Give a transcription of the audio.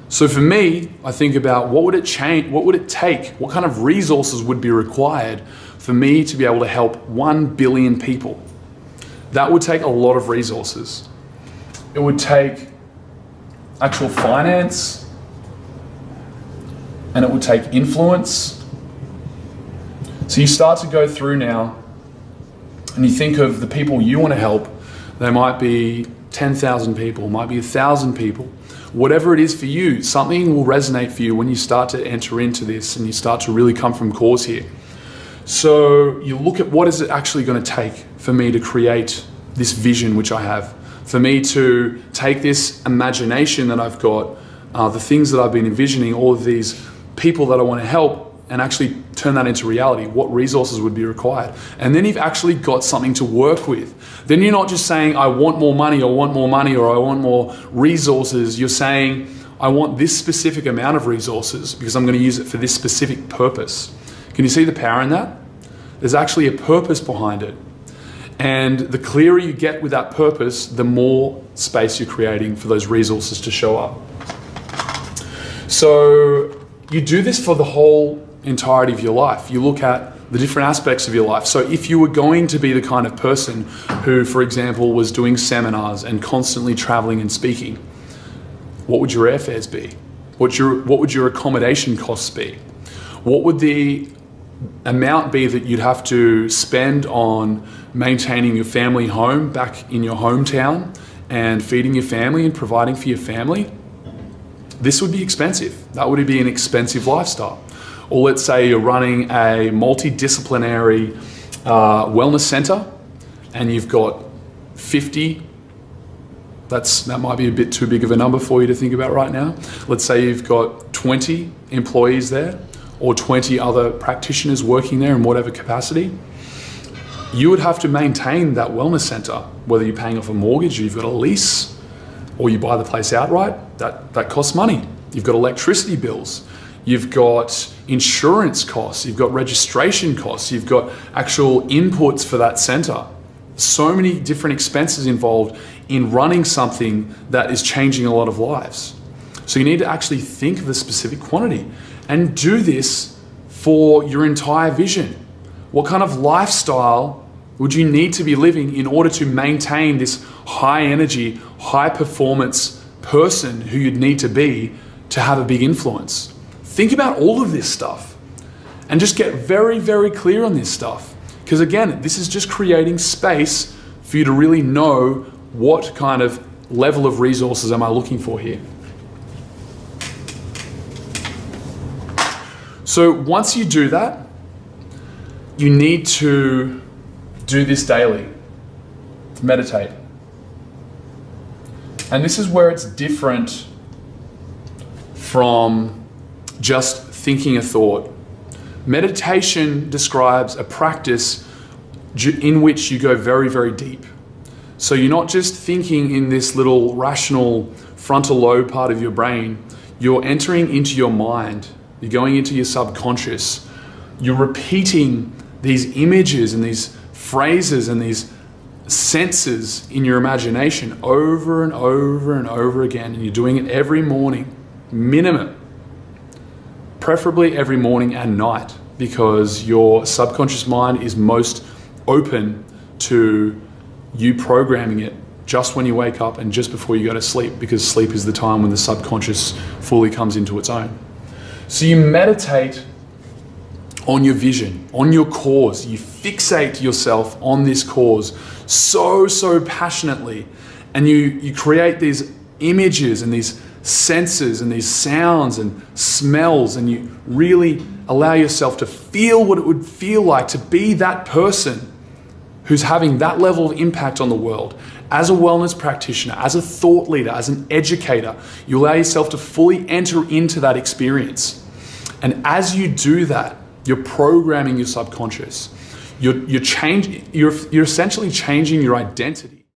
So for me, I think about what would it take, what kind of resources would be required for me to be able to help 1 billion people. That would take a lot of resources. It would take actual finance, and it would take influence. So you start to go through now, and you think of the people you want to help. They might be 10,000 people, might be 1,000 people. Whatever it is for you, something will resonate for you when you start to enter into this and you start to really come from cause here. So you look at what is it actually going to take for me to create this vision which I have, for me to take this imagination that I've got, the things that I've been envisioning, all of these people that I want to help, and actually turn that into reality. What resources would be required? And then you've actually got something to work with. Then you're not just saying, I want more money, or I want more resources. You're saying, I want this specific amount of resources because I'm going to use it for this specific purpose. Can you see the power in that? There's actually a purpose behind it. And the clearer you get with that purpose, the more space you're creating for those resources to show up. So you do this for the whole entirety of your life. You look at the different aspects of your life. So if you were going to be the kind of person who, for example, was doing seminars and constantly traveling and speaking, what would your airfares be? What would your accommodation costs be? What would the amount be that you'd have to spend on maintaining your family home back in your hometown and feeding your family and providing for your family? This would be expensive. That would be an expensive lifestyle. Or let's say you're running a multidisciplinary wellness center and you've got 50, that might be a bit too big of a number for you to think about right now. Let's say you've got 20 employees there or 20 other practitioners working there in whatever capacity. You would have to maintain that wellness center, whether you're paying off a mortgage or you've got a lease or you buy the place outright, that costs money. You've got electricity bills. You've got insurance costs, you've got registration costs, you've got actual inputs for that center. So many different expenses involved in running something that is changing a lot of lives. So you need to actually think of the specific quantity and do this for your entire vision. What kind of lifestyle would you need to be living in order to maintain this high energy, high performance person who you'd need to be to have a big influence? Think about all of this stuff and just get very, very clear on this stuff. Because again, this is just creating space for you to really know what kind of level of resources am I looking for here. So once you do that, you need to do this daily. Meditate. And this is where it's different from just thinking a thought. Meditation describes a practice in which you go very, very deep. So you're not just thinking in this little rational frontal lobe part of your brain, you're entering into your mind, you're going into your subconscious, you're repeating these images and these phrases and these senses in your imagination over and over and over again, and you're doing it every morning, minimum. Preferably every morning and night, because your subconscious mind is most open to you programming it just when you wake up and just before you go to sleep, because sleep is the time when the subconscious fully comes into its own. So you meditate on your vision, on your cause. You fixate yourself on this cause so passionately, and you create these images and these senses and these sounds and smells, and you really allow yourself to feel what it would feel like to be that person who's having that level of impact on the world. As a wellness practitioner, as a thought leader, as an educator, you allow yourself to fully enter into that experience. And as you do that, you're programming your subconscious. You're essentially changing your identity.